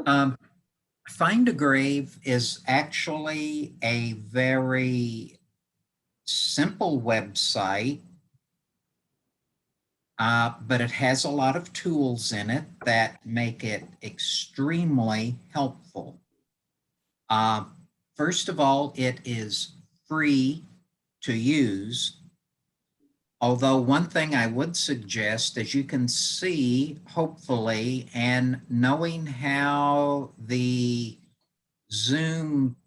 Um, Find a Grave is actually a very simple website, but it has a lot of tools in it that make it extremely helpful. Uh, First of all, it is free to use. Although one thing I would suggest, as you can see, hopefully, and knowing how the Zoom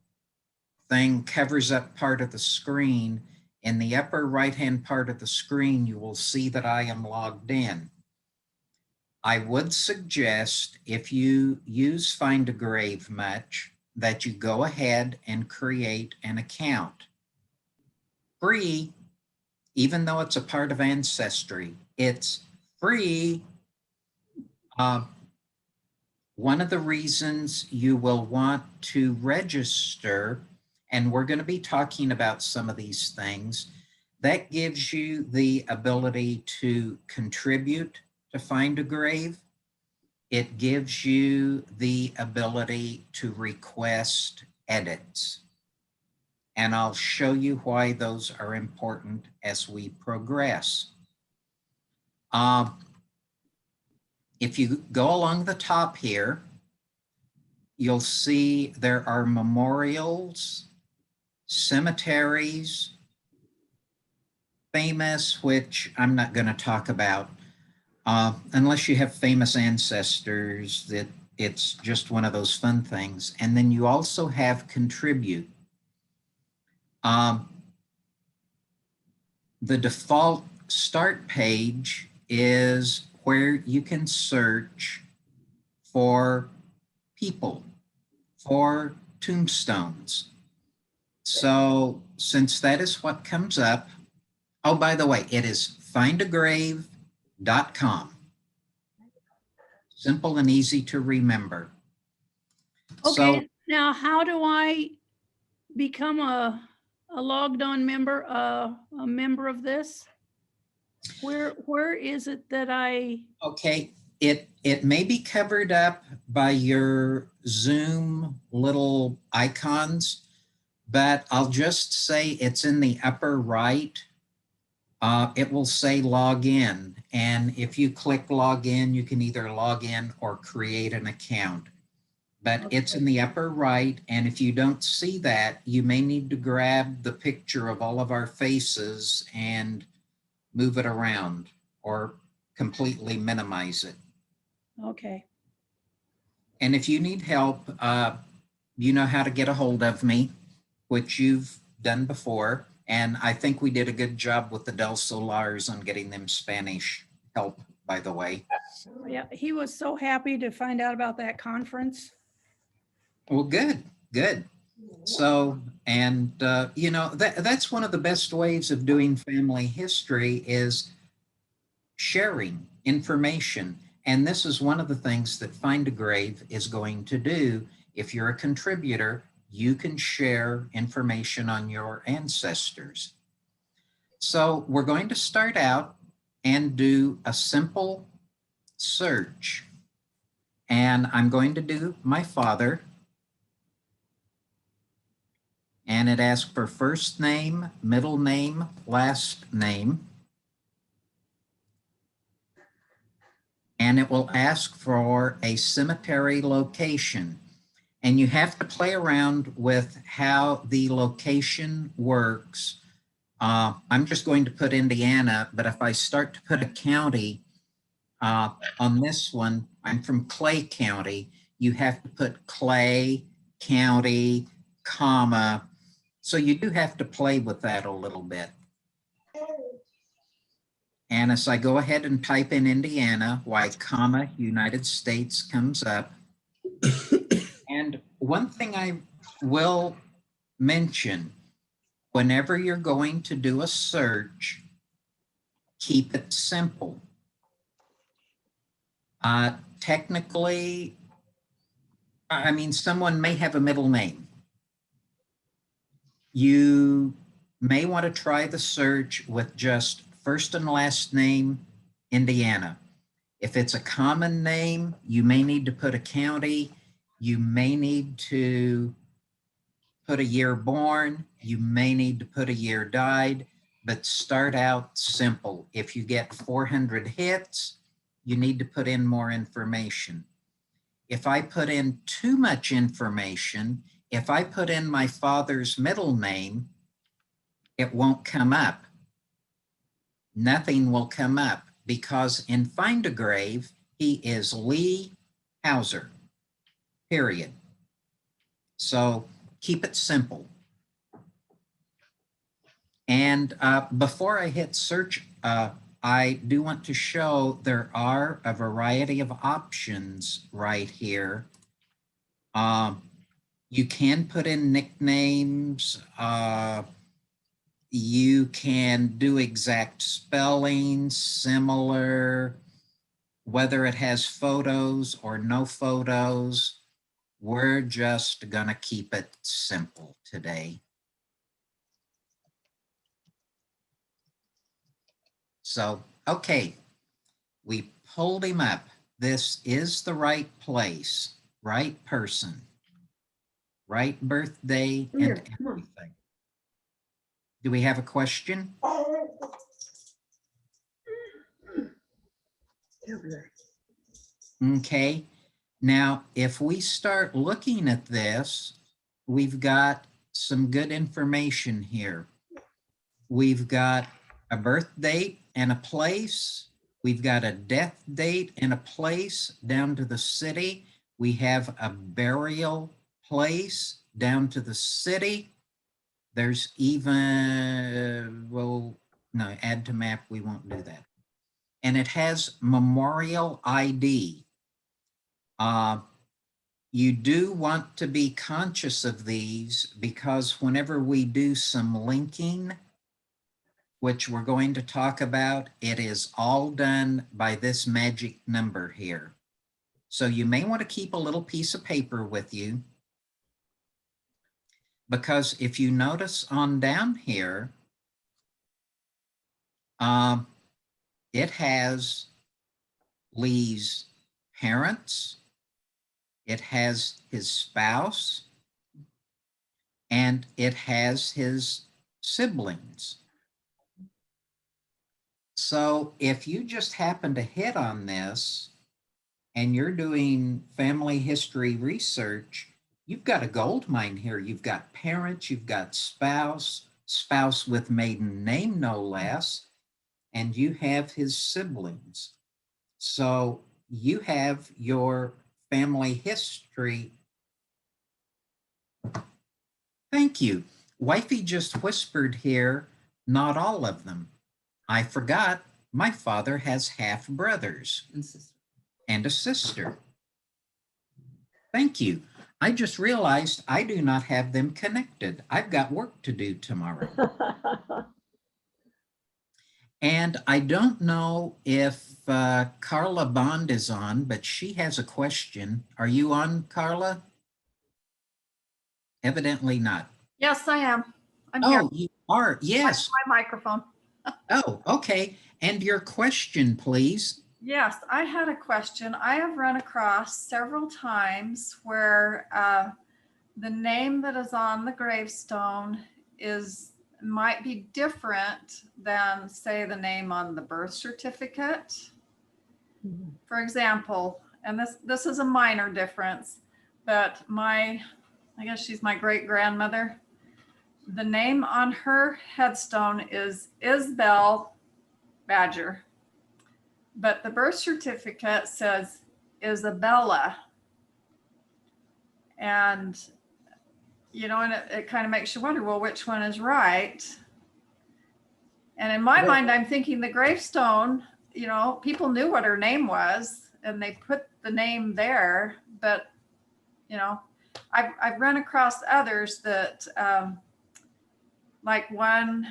thing covers up part of the screen, in the upper right-hand part of the screen, you will see that I am logged in. I would suggest, if you use Find a Grave much, that you go ahead and create an account. Free, even though it's a part of Ancestry, it's free. One of the reasons you will want to register, and we're going to be talking about some of these things, that gives you the ability to contribute to Find a Grave. It gives you the ability to request edits. And I'll show you why those are important as we progress. If you go along the top here, you'll see there are memorials, cemeteries, famous, which I'm not going to talk about. Unless you have famous ancestors, that it's just one of those fun things. And then you also have contribute. The default start page is where you can search for people, for tombstones. So since that is what comes up, oh, by the way, it is findagrave.com. Simple and easy to remember. Okay, so, now how do I become a logged on member, a member of this? Where is it that I? Okay, it may be covered up by your Zoom little icons, but I'll just say it's in the upper right. It will say log in. And if you click log in, you can either log in or create an account. But okay, it's in the upper right. And if you don't see that, you may need to grab the picture of all of our faces and move it around or completely minimize it. Okay. And if you need help, you know how to get a hold of me, which you've done before. And I think we did a good job with the Del Solars on getting them Spanish help, by the way. Yeah, he was so happy to find out about that conference. Well, good, good. So, and you know, that's one of the best ways of doing family history is sharing information. And this is one of the things that Find a Grave is going to do. If you're a contributor, you can share information on your ancestors. So we're going to start out and do a simple search. And I'm going to do my father. And it asks for first name, middle name, last name. And it will ask for a cemetery location. And you have to play around with how the location works. I'm just going to put Indiana, but if I start to put a county on this one, I'm from Clay County, you have to put Clay County, comma. So you do have to play with that a little bit. And as I go ahead and type in Indiana, why comma United States comes up. And one thing I will mention, whenever you're going to do a search, keep it simple. Technically, I mean, someone may have a middle name. You may want to try the search with just first and last name, Indiana. If it's a common name, you may need to put a county. You may need to put a year born. You may need to put a year died, but start out simple. If you get 400 hits, you need to put in more information. If I put in too much information, if I put in my father's middle name, it won't come up. Nothing will come up because in Find a Grave, he is Lee Hauser, period. So keep it simple. And before I hit search, I do want to show there are a variety of options right here. You can put in nicknames. You can do exact spelling, similar, whether it has photos or no photos. We're just gonna keep it simple today. So, okay, we pulled him up. This is the right place, right person, right birthday, and everything. Do we have a question? Okay, now if we start looking at this, we've got some good information here. We've got a birth date and a place. We've got a death date and a place down to the city. We have a burial place down to the city. There's even, well, no, add to map, we won't do that. And it has memorial ID. You do want to be conscious of these because whenever we do some linking, which we're going to talk about, it is all done by this magic number here. So you may want to keep a little piece of paper with you, because if you notice on down here, it has Lee's parents, it has his spouse, and it has his siblings. So if you just happen to hit on this and you're doing family history research, you've got a gold mine here. You've got parents, you've got spouse, spouse with maiden name, no less, and you have his siblings. So you have your family history. Thank you. Wifey just whispered here, not all of them. I forgot my father has half brothers and a sister. Thank you. I just realized I do not have them connected. I've got work to do tomorrow. And I don't know if Carla Bond is on, but she has a question. Are you on, Carla? Evidently not. Yes, I am. I'm here. Oh, you are, yes. My microphone. Oh, okay. And your question, please. Yes, I had a question. I have run across several times where the name that is on the gravestone might be different than, say, the name on the birth certificate. For example, and this is a minor difference, but I guess she's my great grandmother. The name on her headstone is Isabel Badger, but the birth certificate says Isabella. And, you know, and it kind of makes you wonder, well, which one is right? And in my mind, I'm thinking the gravestone, you know, people knew what her name was and they put the name there, but, you know, I've run across others that, like one,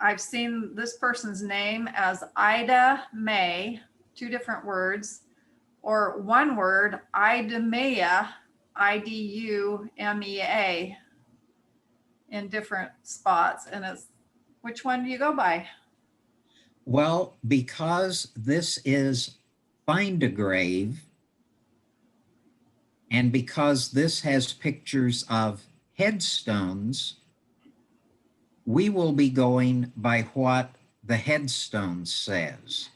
I've seen this person's name as Ida May, 2 different words, or one word, Idumea, Idumea, in different spots. And it's, which one do you go by? Well, because this is Find a Grave, and because this has pictures of headstones, we will be going by what the headstone says.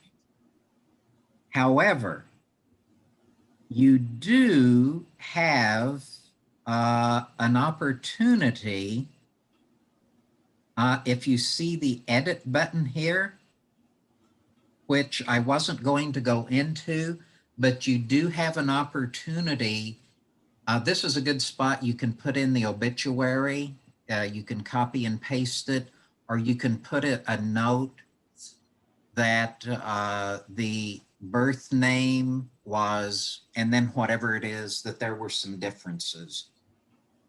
However, you do have an opportunity, if you see the edit button here, which I wasn't going to go into, but you do have an opportunity. This is a good spot. You can put in the obituary, you can copy and paste it, or you can put a note that the birth name was, and then whatever it is, that there were some differences.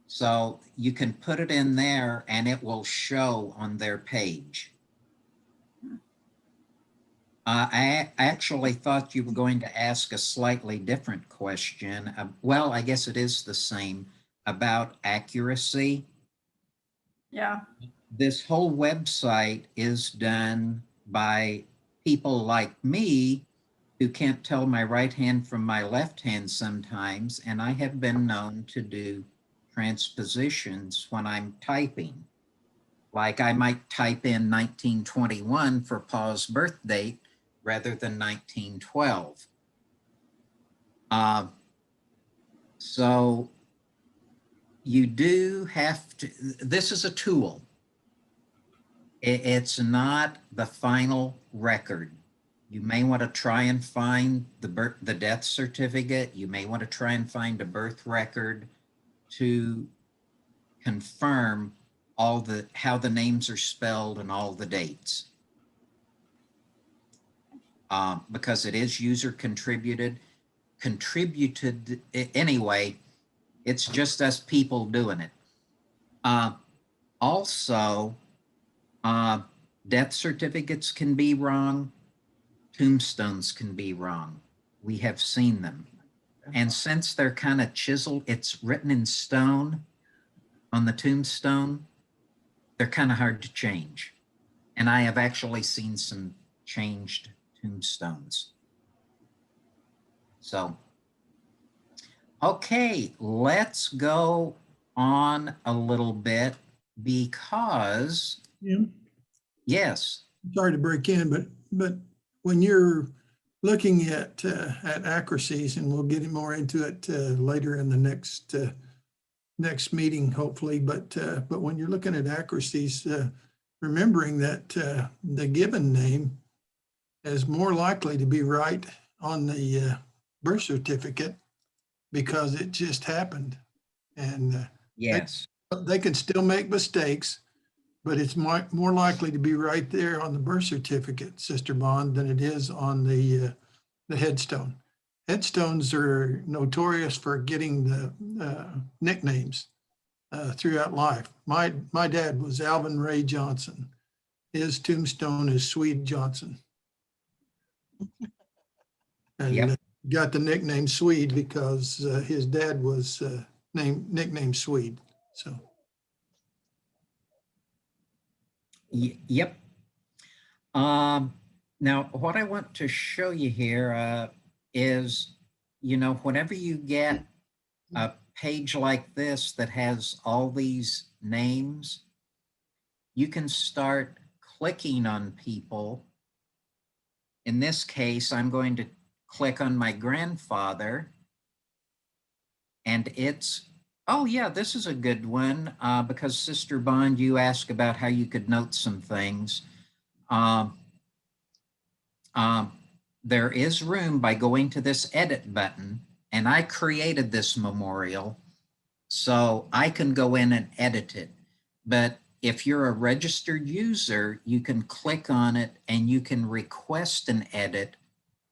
So you can put it in there and it will show on their page. I actually thought you were going to ask a slightly different question. Well, I guess it is the same, about accuracy. Yeah. This whole website is done by people like me who can't tell my right hand from my left hand sometimes, and I have been known to do transpositions when I'm typing. Like I might type in 1921 for Pa's birth date rather than 1912. So you do have to, this is a tool. It's not the final record. You may want to try and find the death certificate. You may want to try and find a birth record to confirm all how the names are spelled and all the dates. Because it is user contributed anyway. It's just us people doing it. Also, death certificates can be wrong. Tombstones can be wrong. We have seen them. And since they're kind of chiseled, it's written in stone on the tombstone, they're kind of hard to change. And I have actually seen some changed tombstones. So, okay, let's go on a little bit because, Jim, yes. sorry to break in, but when you're looking at accuracies, and we'll get more into it later in the next meeting, hopefully. But when you're looking at accuracies, remembering that the given name is more likely to be right on the birth certificate because it just happened, and Yes. they can still make mistakes, but it's more likely to be right there on the birth certificate, Sister Bond, than it is on the headstone. Headstones are notorious for getting the nicknames throughout life. My dad was Alvin Ray Johnson. His tombstone is Swede Johnson. And Yep. got the nickname Swede because his dad was nicknamed Swede. So. Yep. Now, what I want to show you here is, whenever you get a page like this that has all these names, you can start clicking on people. In this case, I'm going to click on my grandfather, and it's, oh yeah, this is a good one because Sister Bond, you asked about how you could note some things. There is room by going to this edit button, and I created this memorial, so I can go in and edit it. But if you're a registered user, you can click on it and you can request an edit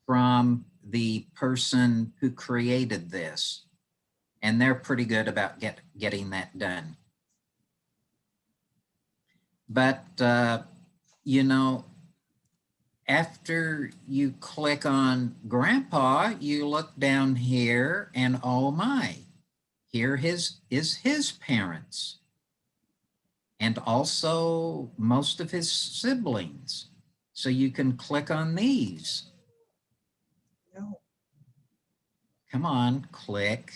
from the person who created this. And they're pretty good about getting that done. But, after you click on Grandpa, you look down here and oh my, here is his parents. And also most of his siblings. So you can click on these. No. Come on, click.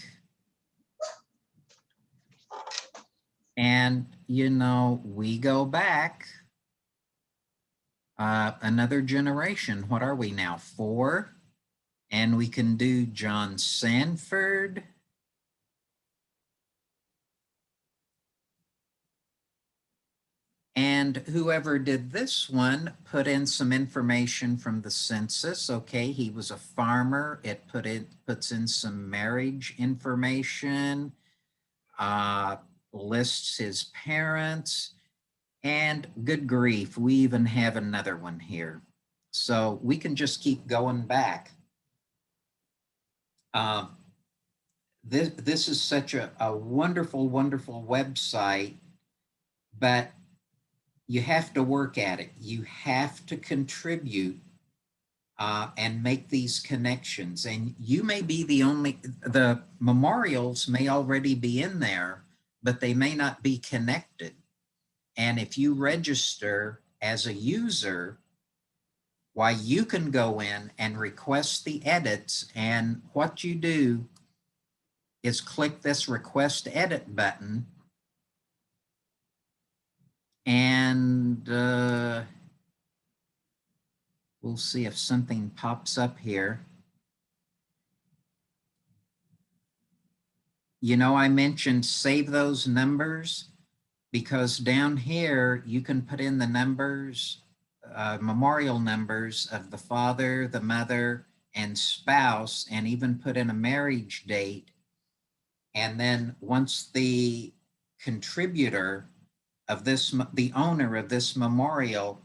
And, you know, we go back another generation. What are we now? 4? And we can do John Sanford. And whoever did this one put in some information from the census. Okay, he was a farmer. It puts in some marriage information, lists his parents, and good grief, we even have another one here. So we can just keep going back. This is such a wonderful, wonderful website, but you have to work at it. You have to contribute and make these connections. And you may be the memorials may already be in there, but they may not be connected. And if you register as a user, why, you can go in and request the edits. And what you do is click this request edit button, and we'll see if something pops up here. You know, I mentioned save those numbers, because down here you can put in the numbers, memorial numbers of the father, the mother, and spouse, and even put in a marriage date. And then once the contributor of this, the owner of this memorial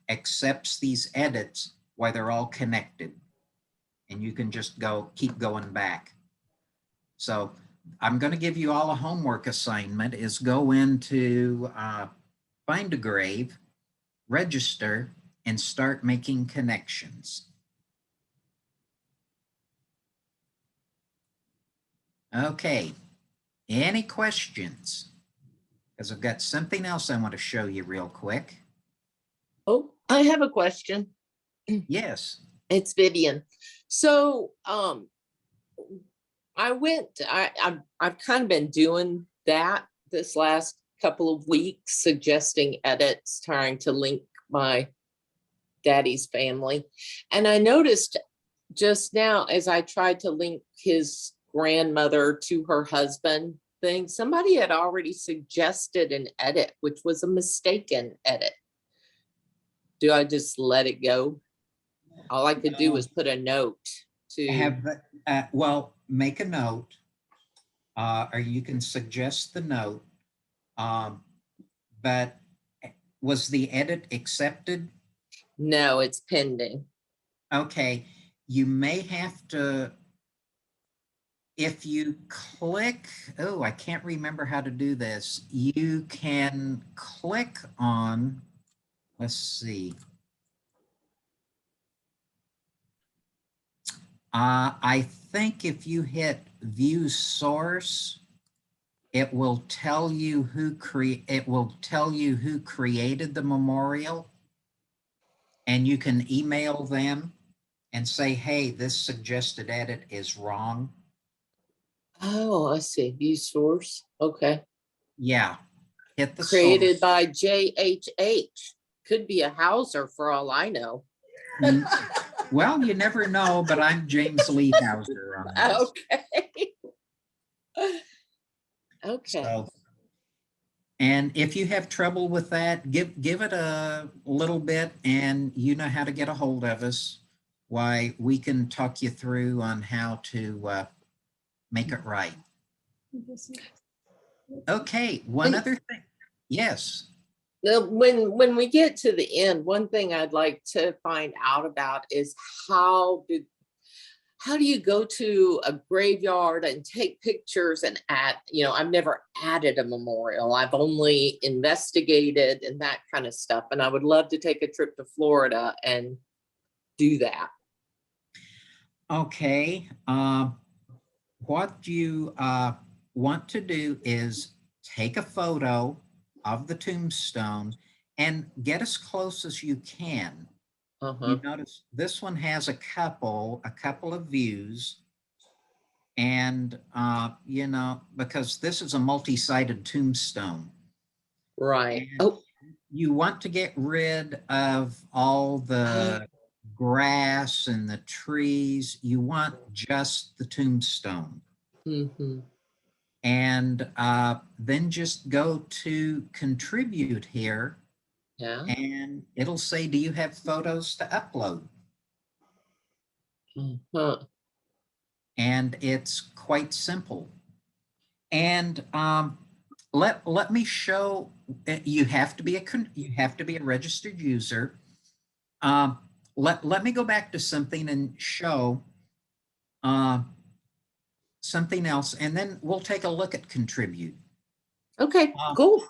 accepts these edits, why, they're all connected. And you can just keep going back. So I'm going to give you all a homework assignment, is go into Find a Grave, register, and start making connections. Okay, any questions? Because I've got something else I want to show you real quick. Oh, I have a question. Yes. It's Vivian. So, I've kind of been doing that this last couple of weeks, suggesting edits, trying to link my daddy's family. And I noticed just now, as I tried to link his grandmother to her husband thing, somebody had already suggested an edit, which was a mistaken edit. Do I just let it go? All I could do was put a note to well, make a note, or you can suggest the note. But was the edit accepted? No, it's pending. Okay, you may have to, if you click, oh, I can't remember how to do this. You can click on, let's see. I think if you hit view source, it will tell you who created the memorial, and you can email them and say, hey, this suggested edit is wrong. Oh, I see. View source. Okay. Yeah, hit the Created source. by JHH. Could be a Hauser for all I know. Well, you never know, but I'm James Lee Hauser on this. Okay. Okay. So, and if you have trouble with that, give it a little bit, and you know how to get a hold of us. Why, we can talk you through on how to make it right. Okay, one other thing. Yes. When we get to the end, one thing I'd like to find out about is how do you go to a graveyard and take pictures and add, I've never added a memorial. I've only investigated and that kind of stuff. And I would love to take a trip to Florida and do that. Okay. What you want to do is take a photo of the tombstone and get as close as you can. Uh-huh. You notice this one has a couple of views. And, you know, because this is a multi-sided tombstone. Right. And Oh, you want to get rid of all the grass and the trees. You want just the tombstone. mhm. And then just go to contribute here Yeah. and it'll say, do you have photos to upload? Huh. And it's quite simple. And let me show. You have to be a registered user. Let me go back to something and show uh, something else, and then we'll take a look at contribute. Okay, Uh, cool.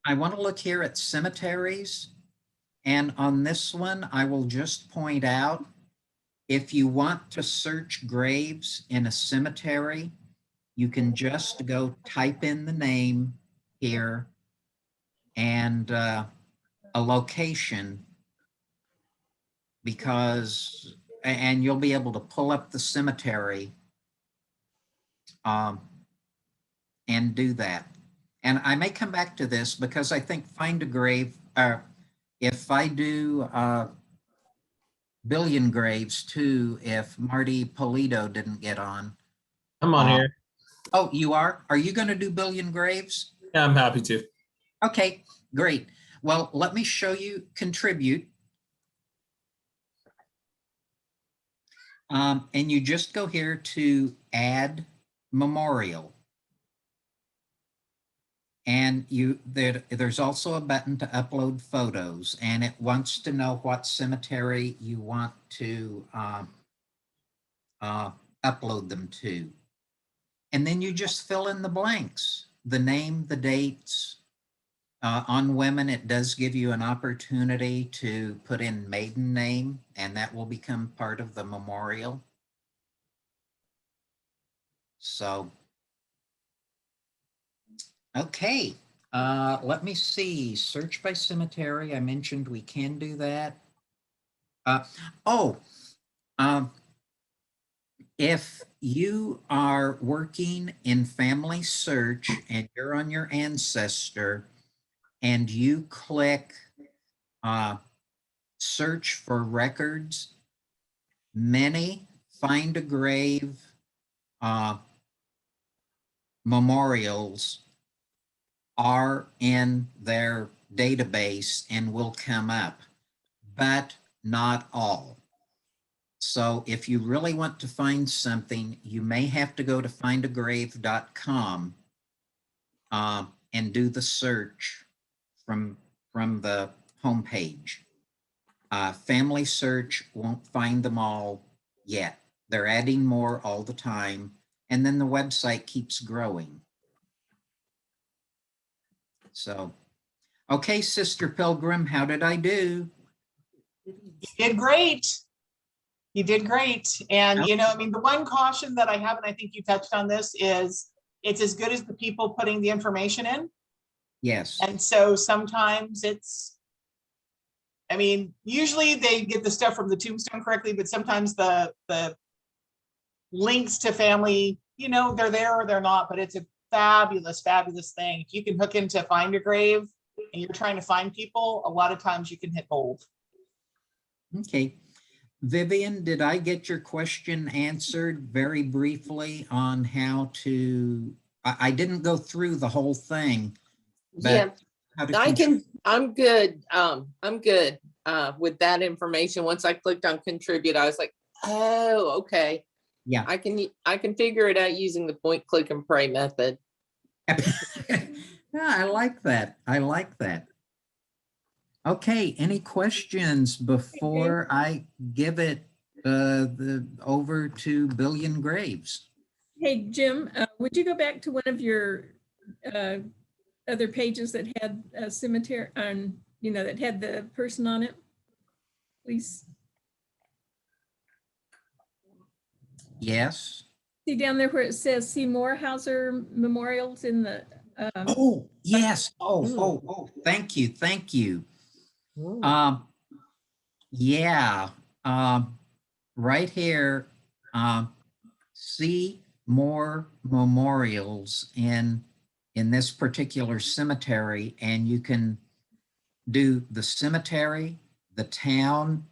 I want to look here at cemeteries, and on this one, I will just point out if you want to search graves in a cemetery, you can just go type in the name here and a location and you'll be able to pull up the cemetery um, and do that. And I may come back to this because I think find a grave, if I do billion graves too, if Marty Polito didn't get on. I'm on here. Oh, you are? Are you going to do billion graves? Yeah, I'm happy to. Okay, great. Well, let me show you contribute. And you just go here to add memorial. And there's also a button to upload photos, and it wants to know what cemetery you want to upload them to. And then you just fill in the blanks, the name, the dates. On women, it does give you an opportunity to put in maiden name, and that will become part of the memorial. So, okay, let me see. Search by cemetery. I mentioned we can do that. If you are working in Family Search and you're on your ancestor and you click search for records, many find a grave memorials are in their database and will come up, but not all. So if you really want to find something, you may have to go to findagrave.com and do the search from the homepage. Family Search won't find them all yet. They're adding more all the time, and then the website keeps growing. So, okay, Sister Pilgrim, how did I do? You did great. You did great. And, you know, I mean, the one caution that I have, and I think you touched on this, is it's as good as the people putting the information in. Yes. And so sometimes it's, I mean, usually they get the stuff from the tombstone correctly, but sometimes the links to family, you know, they're there or they're not, but it's a fabulous, fabulous thing. If you can hook into Find a Grave and you're trying to find people, a lot of times you can hit gold. Okay. Vivian, did I get your question answered very briefly on how to, I didn't go through the whole thing. Yeah, How to I'm good. I'm good with that information. Once I clicked on contribute, I was like, oh, okay. Yeah. I can figure it out using the point, click, and pray method. Yeah, I like that. I like that. Okay, any questions before I give it over to Billion Graves? Hey, Jim, would you go back to one of your other pages that had a cemetery on, you know, that had the person on it, please? Yes. See down there where it says see more Hauser memorials in the. Oh, yes. Oh, thank you. Thank you. Ooh. Yeah, right here, see more memorials in this particular cemetery, and you can do the cemetery, the town,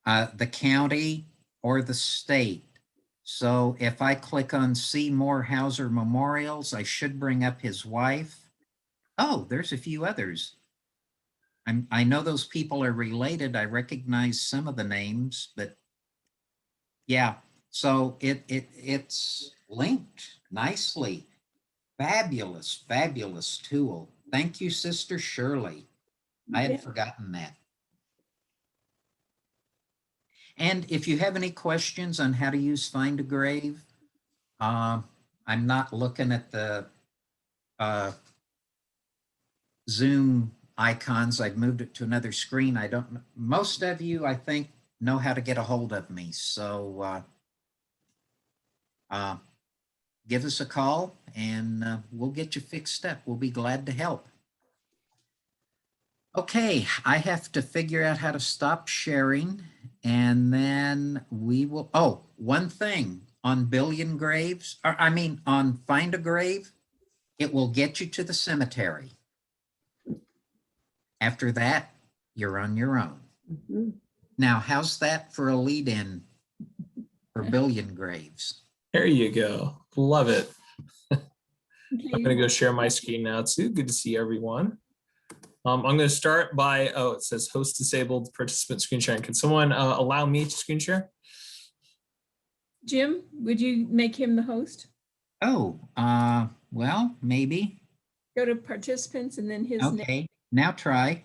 the county, or the state. So if I click on see more Hauser memorials, I should bring up his wife. Oh, there's a few others. I know those people are related. I recognize some of the names, but yeah, so it's linked nicely. Fabulous, fabulous tool. Thank you, Sister Shirley. I Yeah. had forgotten that. And if you have any questions on how to use Find a Grave, I'm not looking at the Zoom icons. I've moved it to another screen. I don't, most of you, I think, know how to get a hold of me. So give us a call and we'll get you fixed up. We'll be glad to help. Okay, I have to figure out how to stop sharing and then we will, oh, one thing on Billion Graves, or I mean on Find a Grave, it will get you to the cemetery. After that, you're on your own. Now, how's that for a lead in for Billion Graves? There you go. Love it. Okay, I'm going to go share my screen now too. Good to see everyone. I'm going to start by, oh, it says host disabled, participant screen sharing. Can someone allow me to screen share? Jim, would you make him the host? Oh, well, maybe. Go to participants and then his name. Okay, now try.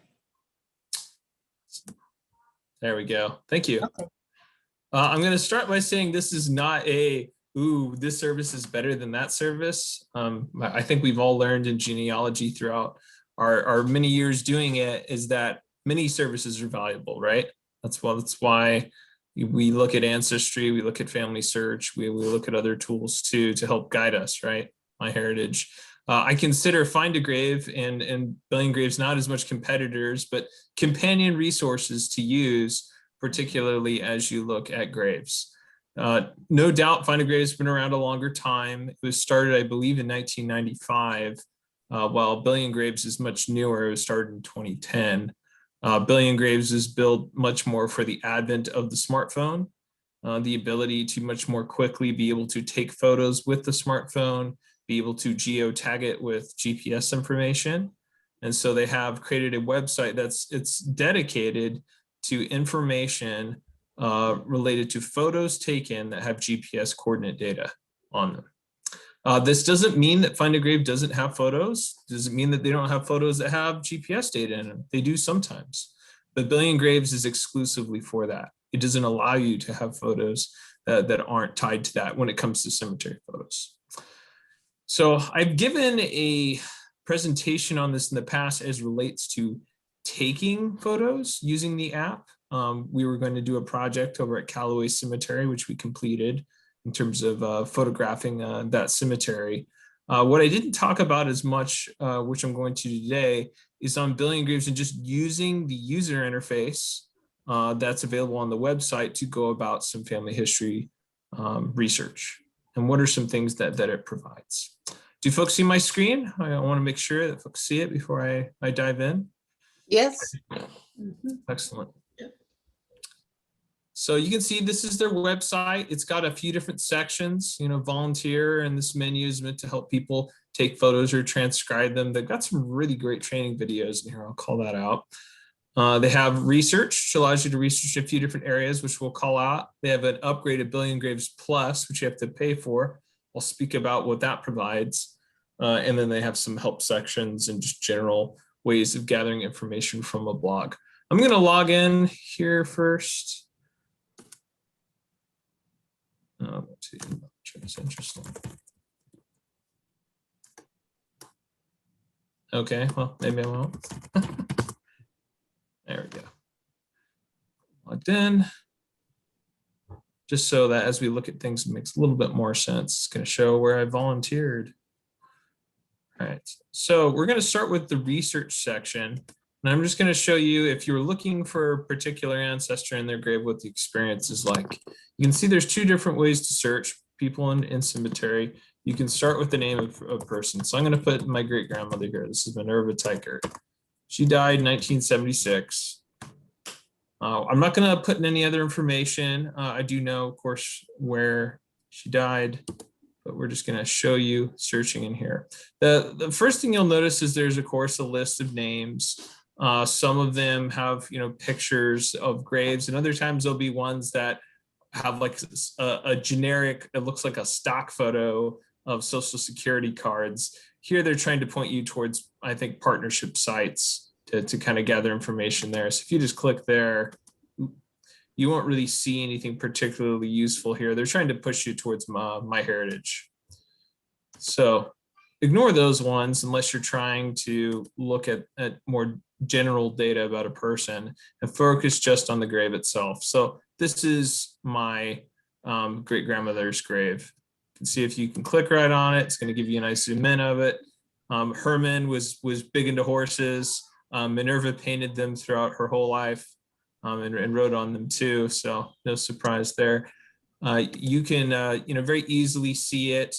There we go. Thank you. Okay. I'm going to start by saying this is not a, ooh, this service is better than that service. I think we've all learned in genealogy throughout our many years doing it is that many services are valuable, right? That's why we look at Ancestry, we look at Family Search, we look at other tools too to help guide us, right? MyHeritage. I consider Find a Grave and Billion Graves not as much competitors, but companion resources to use, particularly as you look at graves. No doubt Find a Grave has been around a longer time. It was started, I believe, in 1995, while Billion Graves is much newer. It was started in 2010. Billion Graves is built much more for the advent of the smartphone, the ability to much more quickly be able to take photos with the smartphone, be able to geotag it with GPS information. And so they have created a website it's dedicated to information related to photos taken that have GPS coordinate data on them. This doesn't mean that Find a Grave doesn't have photos. Doesn't mean that they don't have photos that have GPS data in them. They do sometimes, but Billion Graves is exclusively for that. It doesn't allow you to have photos that aren't tied to that when it comes to cemetery photos. So I've given a presentation on this in the past as relates to taking photos using the app. We were going to do a project over at Callaway Cemetery, which we completed in terms of photographing that cemetery. What I didn't talk about as much, which I'm going to today, is on Billion Graves and just using the user interface that's available on the website to go about some family history research. And what are some things that it provides? Do folks see my screen? I want to make sure that folks see it before I dive in. Yes. Excellent. So you can see this is their website. It's got a few different sections, volunteer, and this menu is meant to help people take photos or transcribe them. They've got some really great training videos in here. I'll call that out. They have research, which allows you to research a few different areas, which we'll call out. They have an upgraded Billion Graves Plus, which you have to pay for. I'll speak about what that provides. And then they have some help sections and just general ways of gathering information from a blog. I'm going to log in here first. Let's see, it's interesting. Okay, well, maybe I won't. There we go. Logged in. Just so that as we look at things, it makes a little bit more sense. It's going to show where I volunteered. All right, so we're going to start with the research section. And And I'm just going to show you, if you're looking for a particular ancestor in their grave, what the experience is like. You can see there's two different ways to search people in cemetery. You can start with the name of a person. So I'm going to put my great grandmother here. This is Minerva Teichert. She died in 1976. I'm not going to put in any other information. I do know, of course, where she died, but we're just going to show you searching in here. The first thing you'll notice is there's, of course, a list of names. Some of them have, pictures of graves, and other times there'll be ones that have like a generic, it looks like a stock photo of Social Security cards. Here they're trying to point you towards, I think, partnership sites to kind of gather information there. So if you just click there, you won't really see anything particularly useful here. They're trying to push you towards MyHeritage. So ignore those ones unless you're trying to look at more general data about a person and focus just on the grave itself. So this is my great grandmother's grave. You can see if you can click right on it, it's going to give you a nice zoom in of it. Herman was big into horses. Minerva painted them throughout her whole life and wrote on them too. So no surprise there. You can very easily see it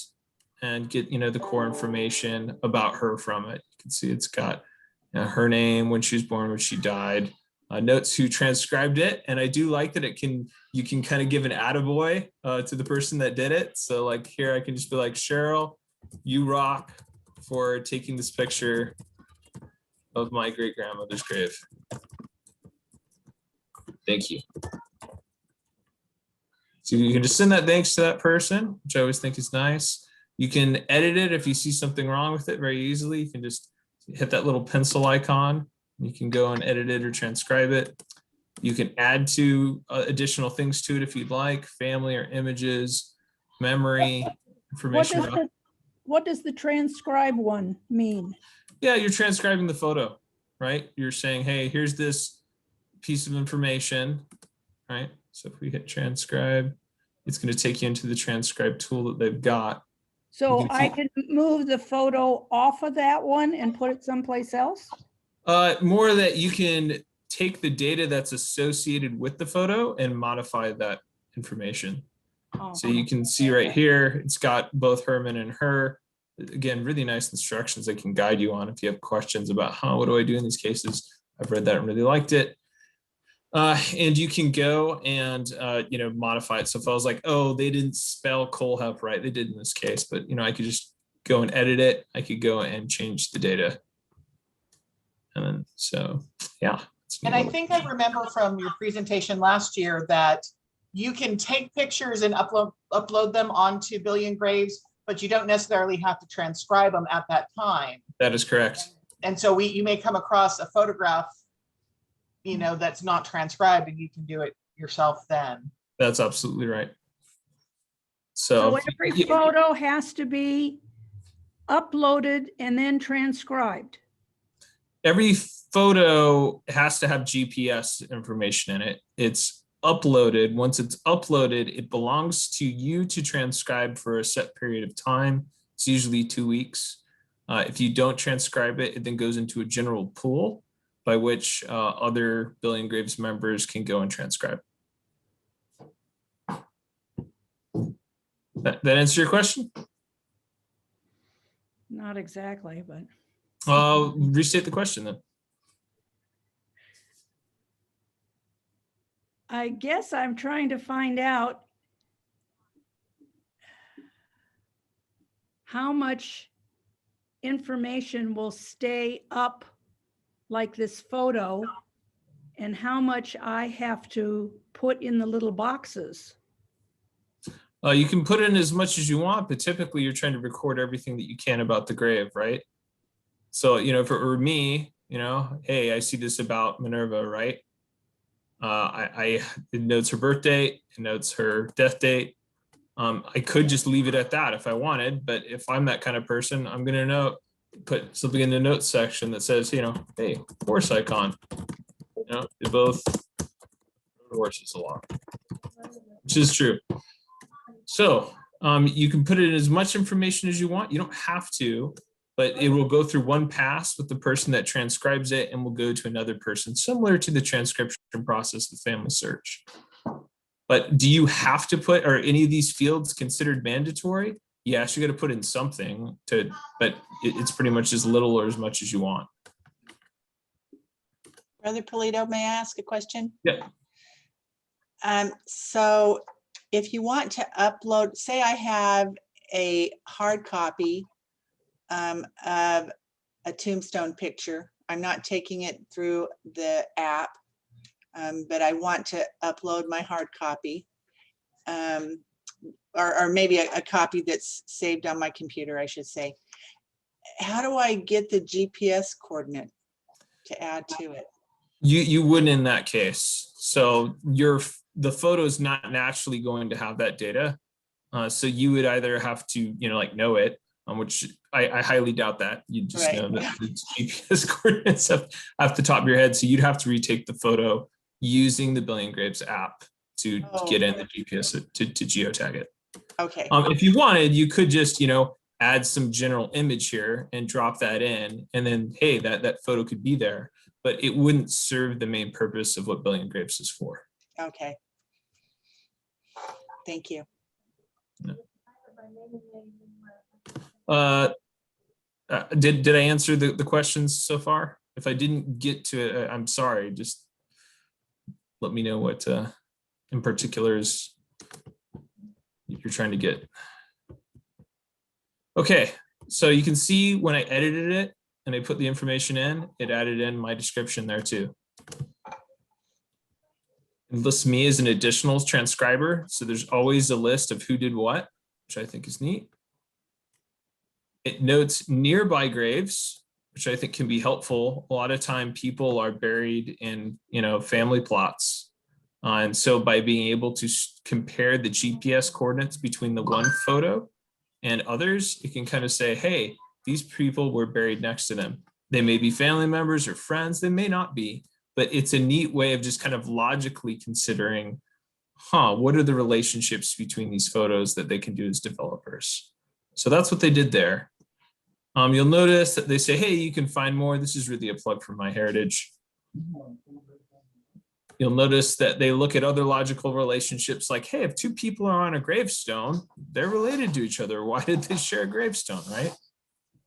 and get the core information about her from it. You can see it's got her name, when she was born, when she died, notes who transcribed it. And I do like that you can kind of give an attaboy to the person that did it. So like here I can just be like, Cheryl, you rock for taking this picture of my great grandmother's grave. Thank you. So you can just send that thanks to that person, which I always think is nice. You can edit it if you see something wrong with it very easily. You can just hit that little pencil icon. You can go and edit it or transcribe it. You can add to additional things to it if you'd like, family or images, memory, information. What does the transcribe one mean? Yeah, you're transcribing the photo, right? You're saying, hey, here's this piece of information, right? So if we hit transcribe, it's going to take you into the transcribe tool that they've got. So I can move the photo off of that one and put it someplace else? More that you can take the data that's associated with the photo and modify that information. Oh. So you can see right here, it's got both Herman and her. Again, really nice instructions that can guide you on if you have questions about, what do I do in these cases? I've read that and really liked it. And you can go and, modify it. So if I was like, oh, they didn't spell Kohlhepp right, they did in this case, but, I could just go and edit it. I could go and change the data. And then, so, yeah. And I think I remember from your presentation last year that you can take pictures and upload them onto Billion Graves, but you don't necessarily have to transcribe them at that time. That is correct. And so you may come across a photograph, that's not transcribed, and you can do it yourself then. That's absolutely right. So every photo has to be uploaded and then transcribed. Every photo has to have GPS information in it. It's uploaded. Once it's uploaded, it belongs to you to transcribe for a set period of time. It's usually 2 weeks. If you don't transcribe it, it then goes into a general pool by which other Billion Graves members can go and transcribe. That answer your question? Not exactly, but. I'll restate the question then. I guess I'm trying to find out how much information will stay up like this photo and how much I have to put in the little boxes. You can put in as much as you want, but typically you're trying to record everything that you can about the grave, right? So, if it were me, hey, I see this about Minerva, right? It notes her birth date, it notes her death date. I could just leave it at that if I wanted, but if I'm that kind of person, I'm going to put something in the notes section that says, hey, horse icon. They both horses a lot, which is true. So you can put in as much information as you want. You don't have to. but it will go through one pass with the person that transcribes it and will go to another person, similar to the transcription process of Family Search. But do you have to put, are any of these fields considered mandatory? Yes, you got to put in something to, but it's pretty much as little or as much as you want. Brother Polito, may I ask a question? Yep. So if you want to upload, say I have a hard copy of a tombstone picture. I'm not taking it through the app, but I want to upload my hard copy. Or maybe a copy that's saved on my computer, I should say. How do I get the GPS coordinate to add to it? You wouldn't in that case. So the photo is not naturally going to have that data. So you would either have to, like know it, which I highly doubt that. You just Right. know that the GPS coordinates off the top of your head. So you'd have to retake the photo using the Billion Graves app to get in the GPS to geotag it. Okay. If you wanted, you could just, add some general image here and drop that in, and then, hey, that photo could be there, but it wouldn't serve the main purpose of what Billion Graves is for. Okay. Thank you. Did I answer the questions so far? If I didn't get to it, I'm sorry. Just let me know what in particular is you're trying to get. Okay, so you can see when I edited it and I put the information in, it added in my description there too. It lists me as an additional transcriber. So there's always a list of who did what, which I think is neat. It notes nearby graves, which I think can be helpful. A lot of time people are buried in, family plots. And so by being able to compare the GPS coordinates between the one photo and others, it can kind of say, hey, these people were buried next to them. They may be family members or friends, they may not be, but it's a neat way of just kind of logically considering, what are the relationships between these photos that they can do as developers? So that's what they did there. You'll notice that they say, hey, you can find more. This is really a plug for MyHeritage. You'll notice that they look at other logical relationships like, hey, if two people are on a gravestone, they're related to each other. Why did they share a gravestone, right?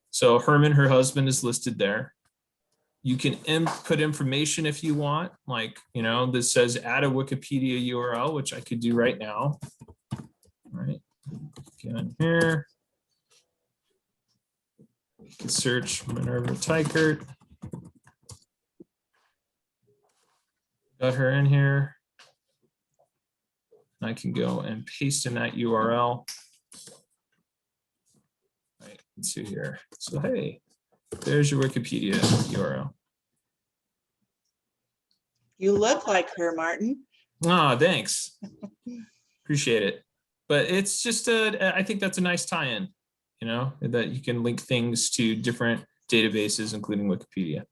So Herman, her husband, is listed there. You can input information if you want, like, this says add a Wikipedia URL, which I could do right now. All right, get on here. You can search Minerva Teichert. Got her in here. I can go and paste in that URL. All right, let's see here. So, hey, there's your Wikipedia URL. You look like her, Martin. Ah, thanks. Appreciate it. But it's just I think that's a nice tie-in, that you can link things to different databases, including Wikipedia.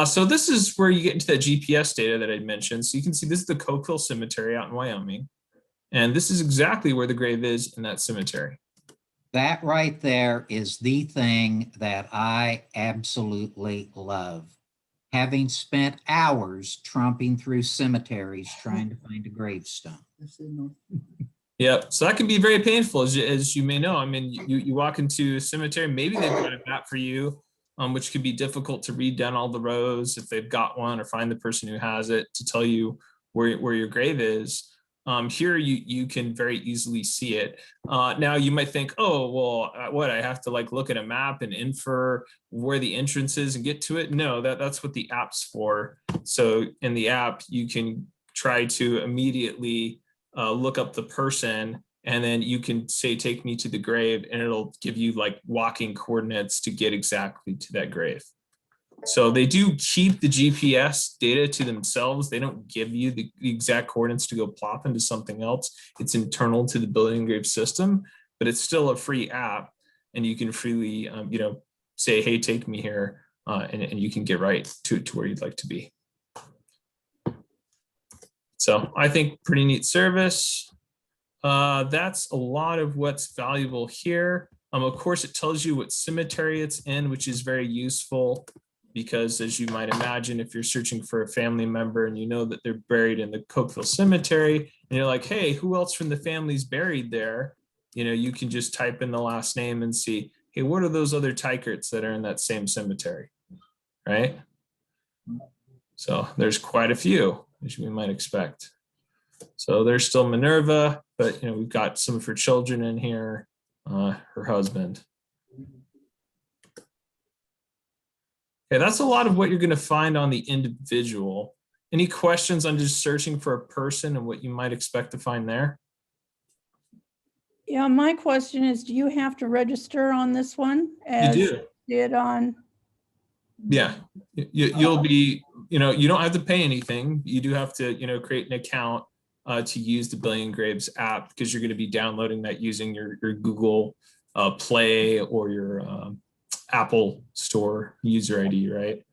So this is where you get into that GPS data that I mentioned. So you can see this is the Coquille Cemetery out in Wyoming. And this is exactly where the grave is in that cemetery. That right there is the thing that I absolutely love. Having spent hours tromping through cemeteries trying to find a gravestone. Yep. So that can be very painful, as you may know. I mean, you walk into a cemetery, maybe they've got a map for you, which could be difficult to read down all the rows if they've got one, or find the person who has it to tell you where your grave is. Here you can very easily see it. Now you might think, oh, well, what, I have to look at a map and infer where the entrance is and get to it? No, that's what the app's for. So in the app, you can try to immediately look up the person, and then you can say, take me to the grave, and it'll give you walking coordinates to get exactly to that grave. So they do keep the GPS data to themselves. They don't give you the exact coordinates to go plop into something else. It's internal to the Billion Graves system, but it's still a free app, and you can freely, say, hey, take me here, and you can get right to where you'd like to be. So I think pretty neat service. That's a lot of what's valuable here. Of course, it tells you what cemetery it's in, which is very useful because, as you might imagine, if you're searching for a family member and you know that they're buried in the Cokeville Cemetery, and you're like, hey, who else from the family's buried there? You can just type in the last name and see, hey, what are those other Teicherts that are in that same cemetery, right? So there's quite a few, as we might expect. So there's still Minerva, but we've got some of her children in here, her husband. Okay, that's a lot of what you're going to find on the individual. Any questions on just searching for a person and what you might expect to find there? Yeah, my question is, do you have to register on this one as You you do. did on? Yeah, you'll be, you don't have to pay anything. You do have to, create an account to use the Billion Graves app, because you're going to be downloading that using your Google Play or your Apple Store user ID, right?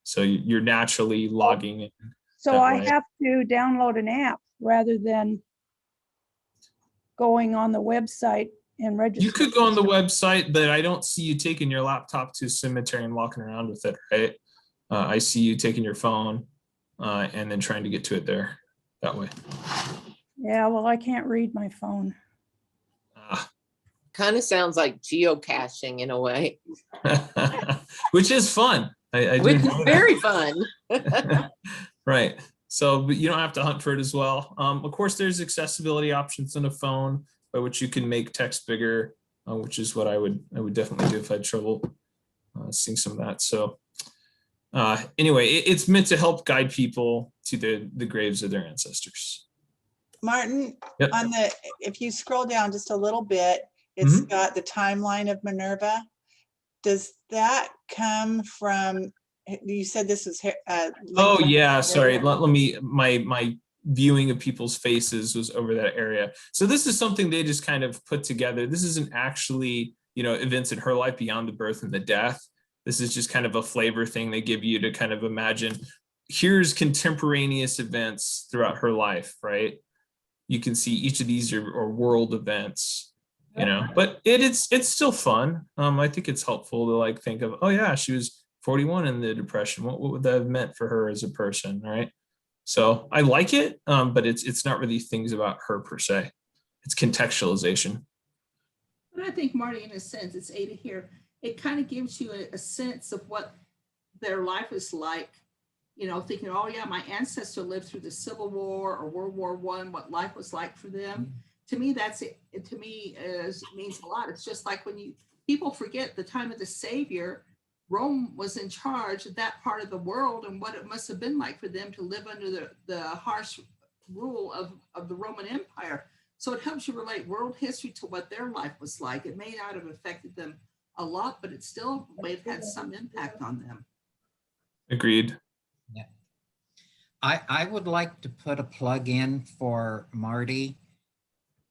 So you're naturally logging in. So that I way. have to download an app rather than going on the website and register. You could go on the website, but I don't see you taking your laptop to a cemetery and walking around with it, right? I see you taking your phone and then trying to get to it there that way. Yeah, well, I can't read my phone. Kind of sounds like geocaching in a way, Which is fun. I do which is enjoy that. very fun. Right. So, but you don't have to hunt for it as well. Of course, there's accessibility options on a phone by which you can make text bigger, which is what I would definitely do if I had trouble seeing some of that. So anyway, it's meant to help guide people to the graves of their ancestors. Martin, Yep. if you scroll down just a little bit, it's got the timeline of Minerva. Does that come from, you said this was Oh yeah, sorry. Let me, my viewing of people's faces was over that area. So this is something they just kind of put together. This isn't actually, events in her life beyond the birth and the death. This is just kind of a flavor thing they give you to kind of imagine, here's contemporaneous events throughout her life, right? You can see each of these are world events, but it's still fun. I think it's helpful to think of, oh yeah, she was 41 in the Depression. What would that have meant for her as a person, right? So I like it, but it's not really things about her per se. It's contextualization. But I think, Marty, in a sense, it's Ada here. It kind of gives you a sense of what their life is like, thinking, oh yeah, my ancestor lived through the Civil War or World War I, what life was like for them. To me, that's it. To me, it means a lot. It's just like when people forget the time of the Savior, Rome was in charge of that part of the world and what it must have been like for them to live under the harsh rule of the Roman Empire. So it helps you relate world history to what their life was like. It may not have affected them a lot, but it still may have had some impact on them. Agreed. Yeah. I would like to put a plug in for Marty.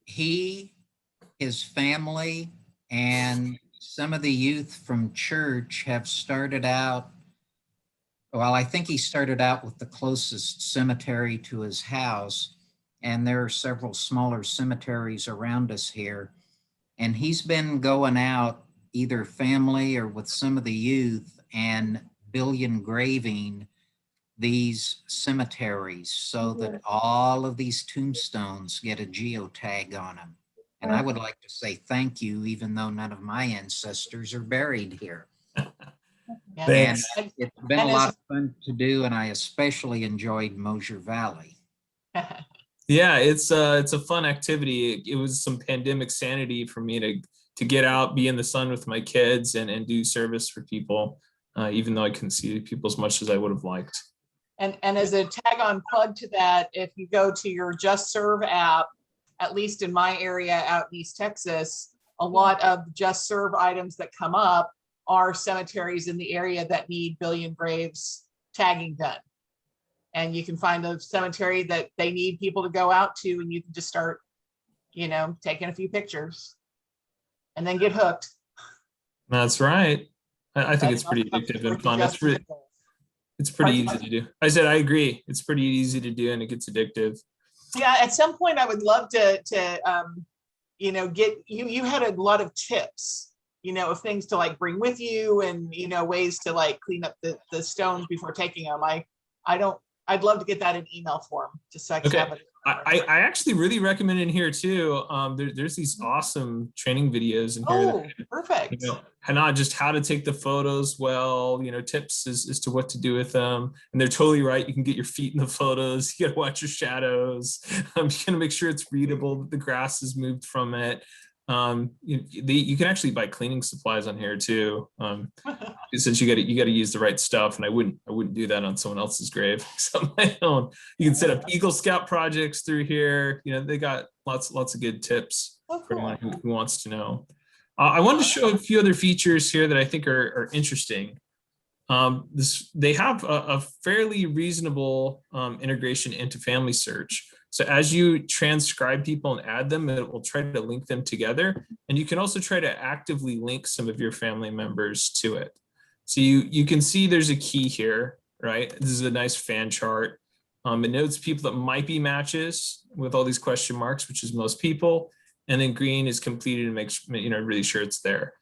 His family, and some of the youth from church have started out, well, I think he started out with the closest cemetery to his house, and there are several smaller cemeteries around us here. And he's been going out, either family or with some of the youth, and billion graving these cemeteries so that all of these tombstones get a geotag on them. And I would like to say thank you, even though none of my ancestors are buried here. Thanks. And it's been a lot of fun to do, and I especially enjoyed Mosier Valley. Yeah, it's a fun activity. It was some pandemic sanity for me to get out, be in the sun with my kids, and do service for people, even though I couldn't see people as much as I would have liked. And as a tag on plug to that, if you go to your Just Serve app, at least in my area out in East Texas, a lot of Just Serve items that come up are cemeteries in the area that need billion graves tagging done. And you can find a cemetery that they need people to go out to, and you can just start, taking a few pictures and then get hooked. That's right. I think it's pretty addictive and fun. It's pretty easy to do. I said, I agree. It's pretty easy to do, and it gets addictive. Yeah, at some point I would love to get, you had a lot of tips of things to like bring with you and, ways to like clean up the stones before taking them. I'd love to get that in email form, just so I can Okay. have it. I actually really recommend in here too. There's these awesome training videos in here. Oh, perfect. Not just how to take the photos well, tips as to what to do with them. And they're totally right. You can get your feet in the photos. You got to watch your shadows. You got to make sure it's readable, that the grass is moved from it. You can actually buy cleaning supplies on here too. Since you got to use the right stuff, and I wouldn't do that on someone else's grave except my own. You can set up Eagle Scout projects through here. They got lots of good tips for anyone who wants to know. I wanted to show a few other features here that I think are interesting. They have a fairly reasonable integration into Family Search. So as you transcribe people and add them, it will try to link them together. And you can also try to actively link some of your family members to it. So you can see there's a key here, right? This is a nice fan chart. It notes people that might be matches with all these question marks, which is most people. And then green is completed and makes, really sure it's there.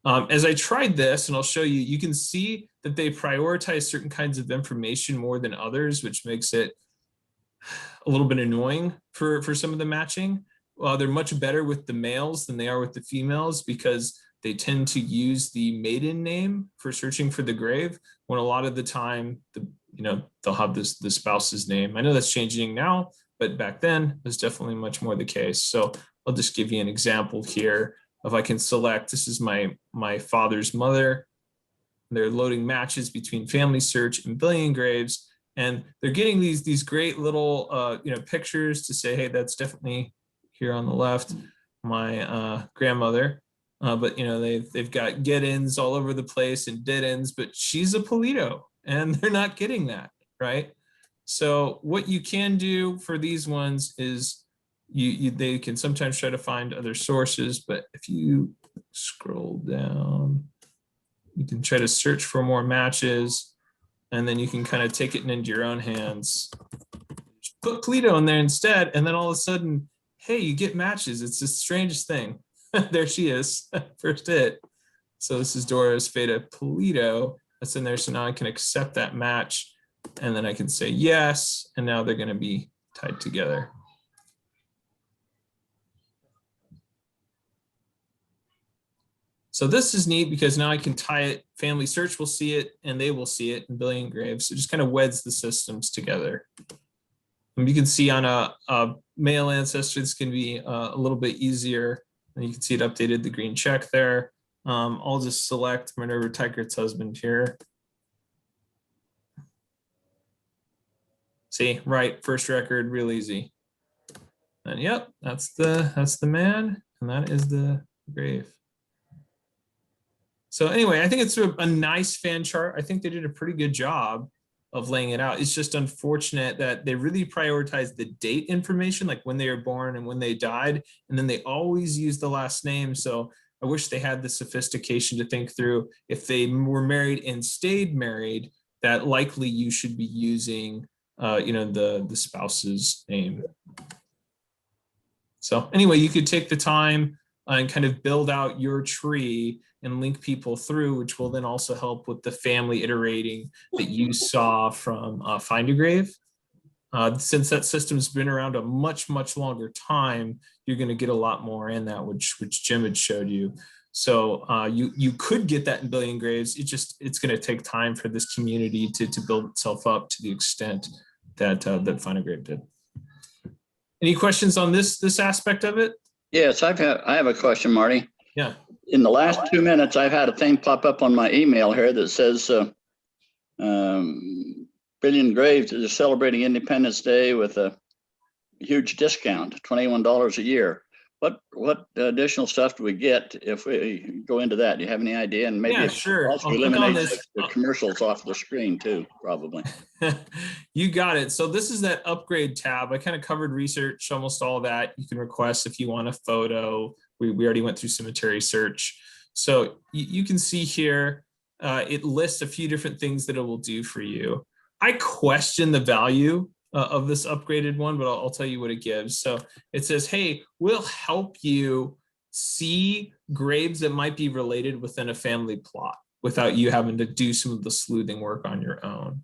As I tried this, and I'll show you, you can see that they prioritize certain kinds of information more than others, which makes it a little bit annoying for some of the matching. They're much better with the males than they are with the females because they tend to use the maiden name for searching for the grave, when a lot of the time, they'll have the spouse's name. I know that's changing now, but back then it was definitely much more the case. So I'll just give you an example here. If I can select, this is my father's mother. They're loading matches between Family Search and Billion Graves, and they're getting these great little pictures to say, hey, that's definitely here on the left, my grandmother. But they've got get-ins all over the place and dead-ends, but she's a Polito, and they're not getting that, right? So what you can do for these ones is they can sometimes try to find other sources, but if you scroll down, you can try to search for more matches, and then you can kind of take it into your own hands. Just put Polito in there instead, and then all of a sudden, hey, you get matches. It's the strangest thing. There she is, first hit. So this is Doris Feta Polito. That's in there, so now I can accept that match, and then I can say yes, and now they're going to be tied together. So this is neat because now I can tie it, Family Search will see it, and they will see it in Billion Graves. So it just kind of weds the systems together. And you can see on a male ancestor, this can be a little bit easier. And you can see it updated the green check there. I'll just select Minerva Teichert's husband here. See, right, first record, real easy. And yep, that's the man, and that is the grave. So anyway, I think it's a nice fan chart. I think they did a pretty good job of laying it out. It's just unfortunate that they really prioritize the date information, like when they were born and when they died, and then they always use the last name. So I wish they had the sophistication to think through, if they were married and stayed married, that likely you should be using the spouse's name. So anyway, you could take the time and kind of build out your tree and link people through, which will then also help with the family iterating that you saw from Find a Grave. Since that system's been around a much longer time, you're going to get a lot more in that, which Jim had showed you. So you could get that in Billion Graves. It's going to take time for this community to build itself up to the extent that Find a Grave did. Any questions on this aspect of it? Yes, I have a question, Marty. Yeah. In the last 2 minutes, I've had a thing pop up on my email here that says Billion Graves is celebrating Independence Day with a huge discount, $21 a year. What additional stuff do we get if we go into that? Do you have any idea? And maybe Yeah, sure. also I'll click on eliminate this. the commercials off the screen too, probably. You got it. So this is that upgrade tab. I kind of covered research, almost all that. You can request if you want a photo. We already went through cemetery search. So you can see here, it lists a few different things that it will do for you. I question the value of this upgraded one, but I'll tell you what it gives. So it says, hey, we'll help you see graves that might be related within a family plot without you having to do some of the sleuthing work on your own.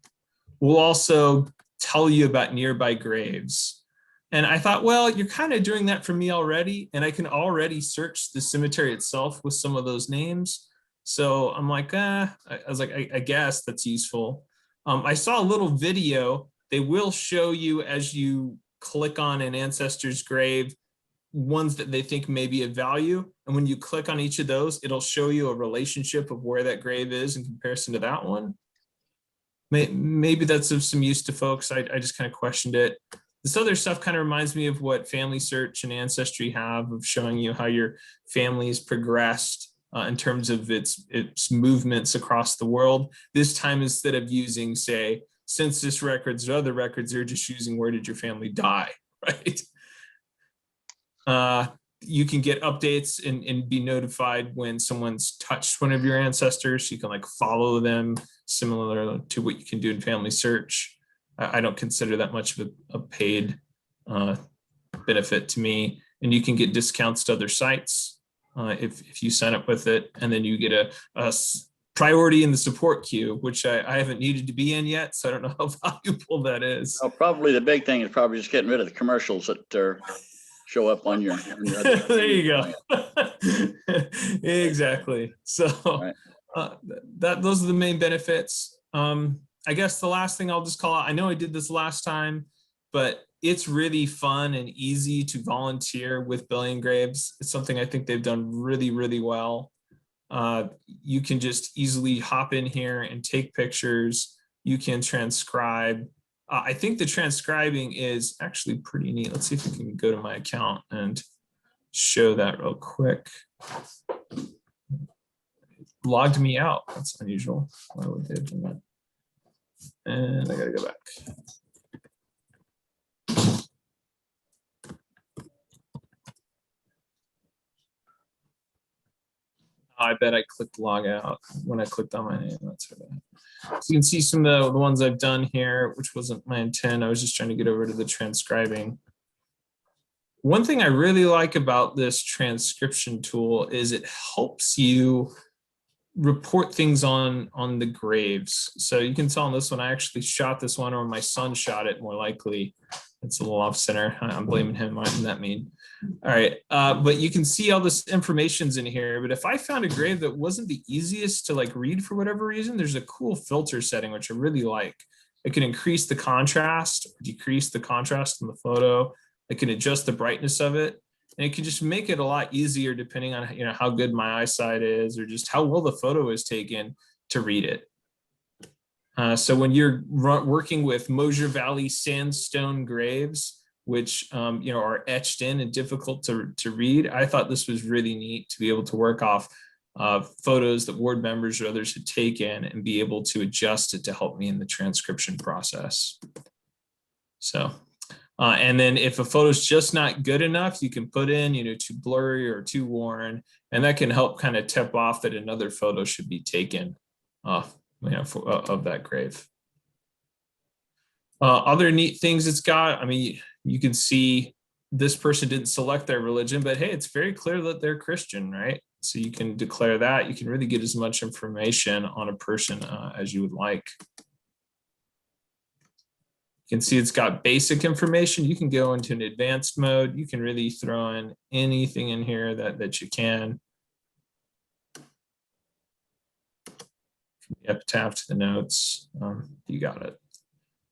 We'll also tell you about nearby graves. And I thought, well, you're kind of doing that for me already, and I can already search the cemetery itself with some of those names. So I'm like, I was like, I guess that's useful. I saw a little video. They will show you as you click on an ancestor's grave, ones that they think may be of value. And when you click on each of those, it'll show you a relationship of where that grave is in comparison to that one. Maybe that's of some use to folks. I just kind of questioned it. This other stuff kind of reminds me of what Family Search and Ancestry have, of showing you how your family's progressed in terms of its movements across the world. This time, instead of using, say, census records or other records, they're just using where did your family die, right? You can get updates and be notified when someone's touched one of your ancestors. You can like follow them, similar to what you can do in Family Search. I don't consider that much of a paid benefit to me. And you can get discounts to other sites if you sign up with it. And then you get a priority in the support queue, which I haven't needed to be in yet. So I don't know how valuable that is. Well, probably the big thing is probably just getting rid of the commercials that show up on your other there you go. Exactly. So right. Those are the main benefits. I guess the last thing I'll just call out, I know I did this last time, but it's really fun and easy to volunteer with Billion Graves. It's something I think they've done really, really well. You can just easily hop in here and take pictures. You can transcribe. I think the transcribing is actually pretty neat. Let's see if we can go to my account and show that real quick. It logged me out. That's unusual. Why would they have done that? And I gotta go back. I bet I clicked log out when I clicked on my name. That's right. So you can see some of the ones I've done here, which wasn't my intent. I was just trying to get over to the transcribing. One thing I really like about this transcription tool is it helps you report things on the graves. So you can tell on this one, I actually shot this one, or my son shot it, more likely. It's a little off center. I'm blaming him. Why didn't that mean? All right, but you can see all this information's in here. But if I found a grave that wasn't the easiest to like read for whatever reason, there's a cool filter setting, which I really like. It can increase the contrast, decrease the contrast in the photo. It can adjust the brightness of it. And it can just make it a lot easier depending on how good my eyesight is, or just how well the photo is taken, to read it. So when you're working with Mosier Valley sandstone graves, which are etched in and difficult to read, I thought this was really neat to be able to work off photos that board members or others had taken and be able to adjust it to help me in the transcription process. So. And then if a photo is just not good enough, you can put in, too blurry or too worn, and that can help kind of tip off that another photo should be taken of that grave. Other neat things it's got, I mean, you can see this person didn't select their religion, but hey, it's very clear that they're Christian, right? So you can declare that. You can really get as much information on a person as you would like. You can see it's got basic information. You can go into an advanced mode. You can really throw in anything in here that you can. From the epitaph to the notes, you got it.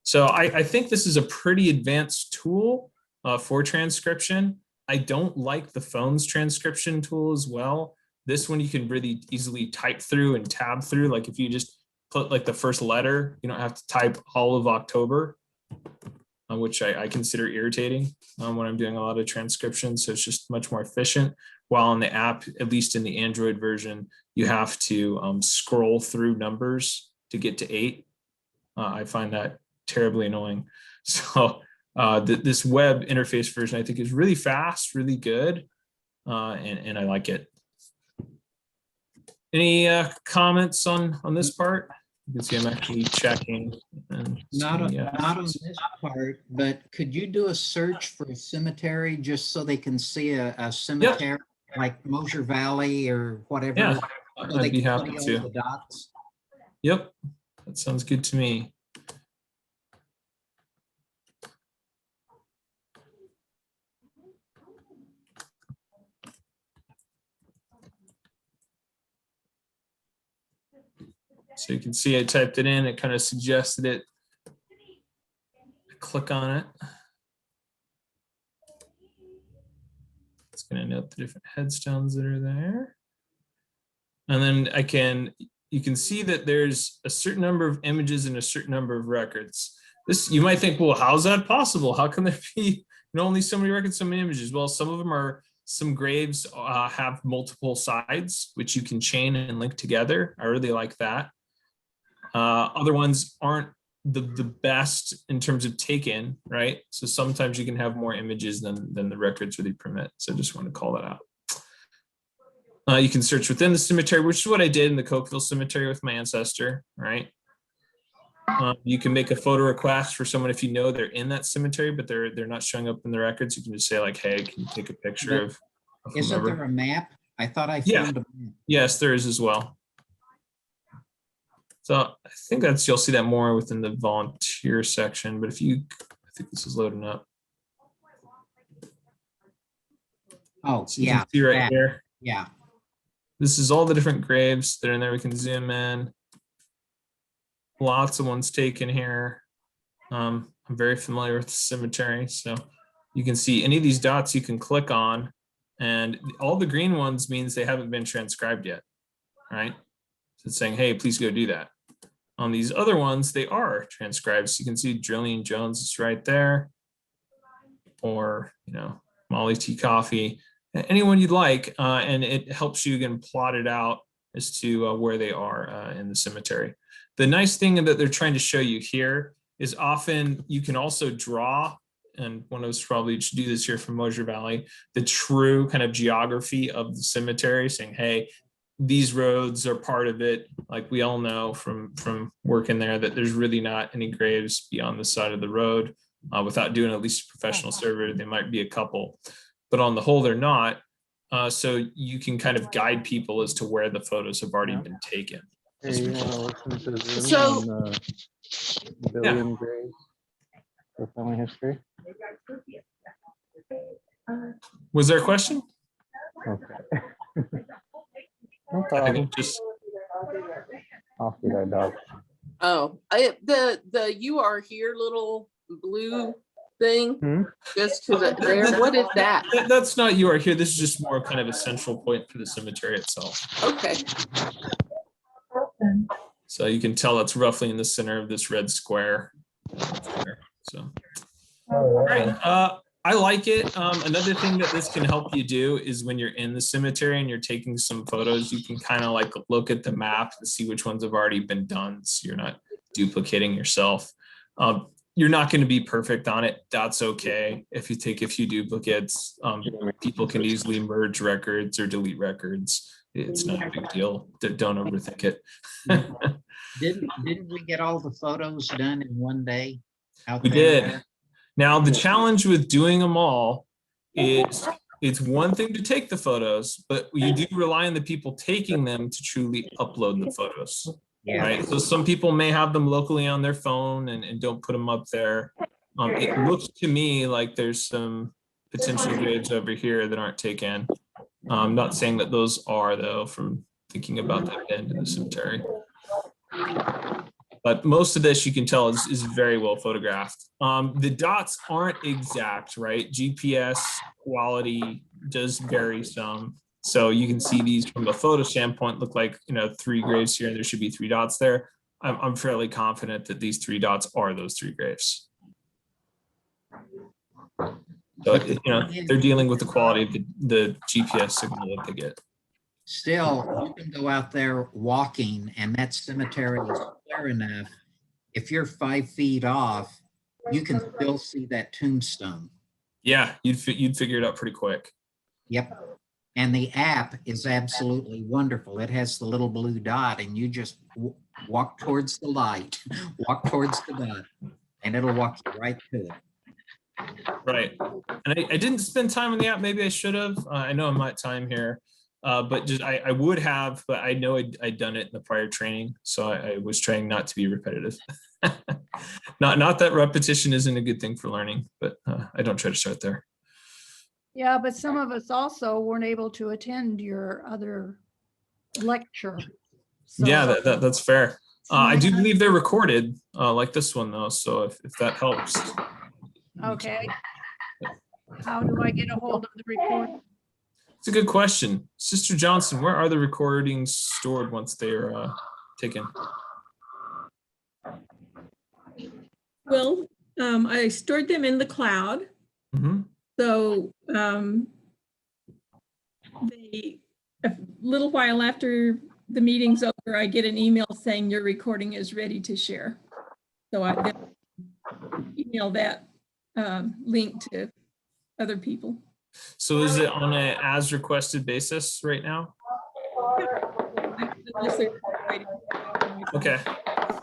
So I think this is a pretty advanced tool for transcription. I don't like the phone's transcription tool as well. This one you can really easily type through and tab through. Like if you just put like the first letter, you don't have to type all of October. Which I consider irritating when I'm doing a lot of transcription. So it's just much more efficient. While on the app, at least in the Android version, you have to scroll through numbers to get to 8. I find that terribly annoying. So this web interface version, I think, is really fast, really good, and I like it. Any comments on this part? You can see I'm actually checking. Not on this part, but could you do a search for a cemetery just so they can see a cemetery like Mosher Valley or whatever. Yeah, so they I'd be can happy put all to. the dots. Yep, that sounds good to me. So you can see I typed it in, it kind of suggested it. I click on it. It's going to note the different headstones that are there. And then you can see that there's a certain number of images and a certain number of records. This, you might think, well, how's that possible? How can there be only so many records, so many images? Well, some graves have multiple sides, which you can chain and link together. I really like that. Other ones aren't the best in terms of take-in, right? So sometimes you can have more images than the records really permit. So I just want to call that out. You can search within the cemetery, which is what I did in the Cokeville Cemetery with my ancestor, right? You can make a photo request for someone if you know they're in that cemetery, but they're not showing up in the records. You can just say like, hey, can you take a picture of Isn't whomever? there a map? I thought I Yeah. found a map. Yes, there is as well. So I think you'll see that more within the volunteer section, but I think this is loading up. Oh, So you yeah. can see right that. here. Yeah. This is all the different graves that are in there. We can zoom in. Lots of ones taken here. I'm very familiar with the cemetery, so you can see any of these dots you can click on, and all the green ones means they haven't been transcribed yet, right? So it's saying, hey, please go do that. On these other ones, they are transcribed. So you can see Jillian Jones is right there, or Molly T. Coffee, anyone you'd like, and it helps you again plot it out as to where they are in the cemetery. The nice thing that they're trying to show you here is often you can also draw, and one of us probably should do this here from Mosher Valley, the true kind of geography of the cemetery, saying, hey, these roads are part of it. Like we all know from working there that there's really not any graves beyond the side of the road. Without doing at least a professional survey, there might be a couple, but on the whole, they're not. So you can kind of guide people as to where the photos have already been taken. Hey, you want to listen to Zoom So- on Billion Graves for family history? Was there a question? Okay. No I problem. think just I'll feed our dog. Oh, the you are here little blue thing just to the there. What is that? that's not you are here. This is just more kind of a central point for the cemetery itself. Okay. So you can tell it's roughly in the center of this red square. So, all right. I like it. Another thing that this can help you do is when you're in the cemetery and you're taking some photos, you can kind of like look at the map and see which ones have already been done. So you're not duplicating yourself. You're not going to be perfect on it. That's okay. If you take a few duplicates, people can easily merge records or delete records. It's not a big deal. Don't overthink it. Didn't we get all the photos done in one day? We did. Now, the challenge with doing them all is it's one thing to take the photos, but you do rely on the people taking them to truly upload the photos. Yeah. Right. So some people may have them locally on their phone and don't put them up there. It looks to me like there's some potential graves over here that aren't taken. I'm not saying that those are, though, from thinking about that end in the cemetery. But most of this you can tell is very well photographed. The dots aren't exact, right? GPS quality does vary some. So you can see these from a photo standpoint look like 3 graves here, and there should be 3 dots there. I'm fairly confident that these 3 dots are those 3 graves. So they're dealing with the quality of the GPS signal that they get. Still, you can go out there walking and that cemetery is clear enough. If you're 5 feet off, you can still see that tombstone. Yeah, you'd figure it out pretty quick. Yep. And the app is absolutely wonderful. It has the little blue dot and you just walk towards the light, walk towards the dot, and it'll walk you right to it. Right. And I didn't spend time on the app. Maybe I should have. I know I'm not time here. But just I would have, but I know I'd done it in the prior training. So I was trying not to be repetitive. Not that repetition isn't a good thing for learning, but I don't try to start there. Yeah, but some of us also weren't able to attend your other lecture. Yeah, So that's fair. I do someone- believe they're recorded, like this one though. So if that helps. Okay. How do I get a hold of the report? It's a good question. Sister Johnson, where are the recordings stored once they're taken? Well, I stored them in the cloud. Mhm. So a little while after the meeting's over, I get an email saying your recording is ready to share. So I then email that link to other people. So is it on a as requested basis right now? Okay.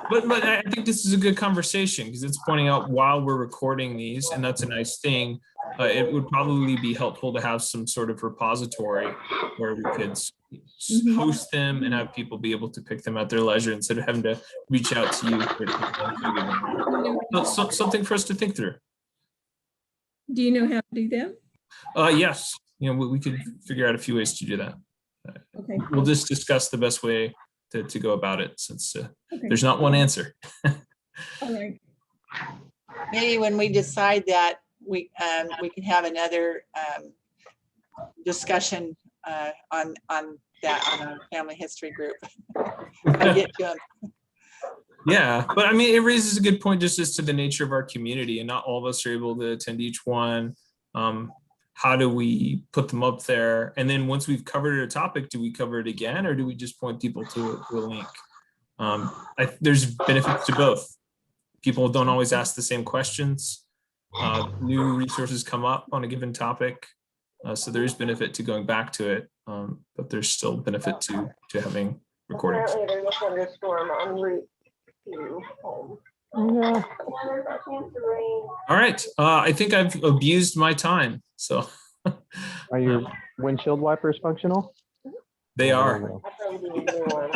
But I think this is a good conversation because it's pointing out while we're recording these, and that's a nice thing. It would probably be helpful to have some sort of repository where we could host them and have people be able to pick them at their leisure instead of having to reach out to you. So, something for us to think through. Do you know how to do that? Yes, you know, we could figure out a few ways to do that. Okay. We'll just discuss the best way to go about it since Okay. there's not one answer. All right. Maybe when we decide that, we can have another discussion on that on our family history group. I get to 'em. Yeah, but I mean, it raises a good point just as to the nature of our community, and not all of us are able to attend each one. How do we put them up there? And then once we've covered a topic, do we cover it again, or do we just point people to a link? There's benefits to both. People don't always ask the same questions. New resources come up on a given topic. So there is benefit to going back to it, but there's still benefit to having recordings. Apparently there's a thunderstorm en route to home. Yeah. All right, I think I've abused my time, so. Are your windshield wipers functional? They are. Well, I'll probably need a new one.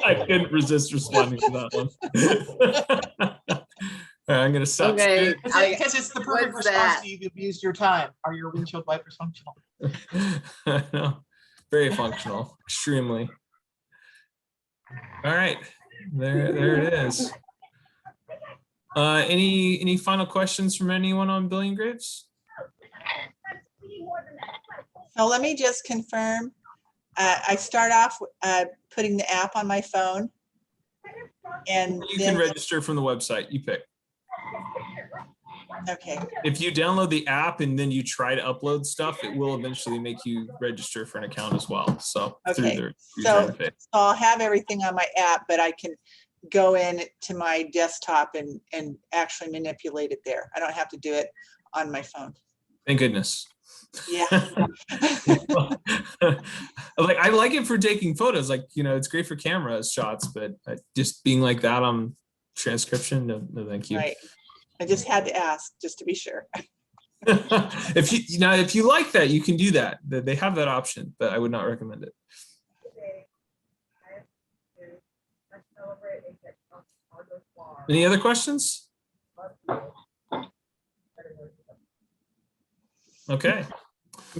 I couldn't resist responding to that one. All right, I'm gonna stop. Okay. Because it's the perfect What's response that? to you've abused your time. Are your windshield wipers functional? No, very functional, extremely. All right, there it is. Any final questions from anyone on billion graves? So let me just confirm. I start off putting the app on my phone. And You then, can register from the website, you pick. okay, If you download the app and then you try to upload stuff, it will eventually make you register for an account as well. So through Okay, the user so interface. I'll have everything on my app, but I can go in to my desktop and actually manipulate it there. I don't have to do it on my phone. Thank goodness. Yeah. Like I like it for taking photos, like, you know, it's great for camera shots, but just being like that on transcription, no thank you. Right. I just had to ask just to be sure. If you like that, you can do that. They have that option, but I would not recommend it. Any other questions? Okay.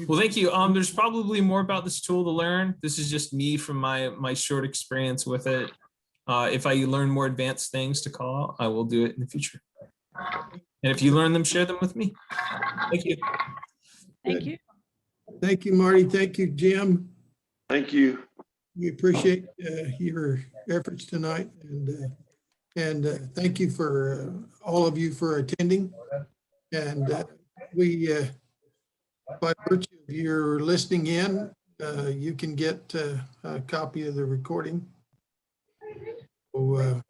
Well, thank you. There's probably more about this tool to learn. This is just me from my short experience with it. If I learn more advanced things to call, I will do it in the future. And if you learn them, share them with me. Thank you. Thank you. Thank you, Marty. Thank you, Jim. Thank you. We appreciate your efforts tonight, and thank you for all of you for attending. And we, by virtue of your listening in, you can get a copy of the recording. So,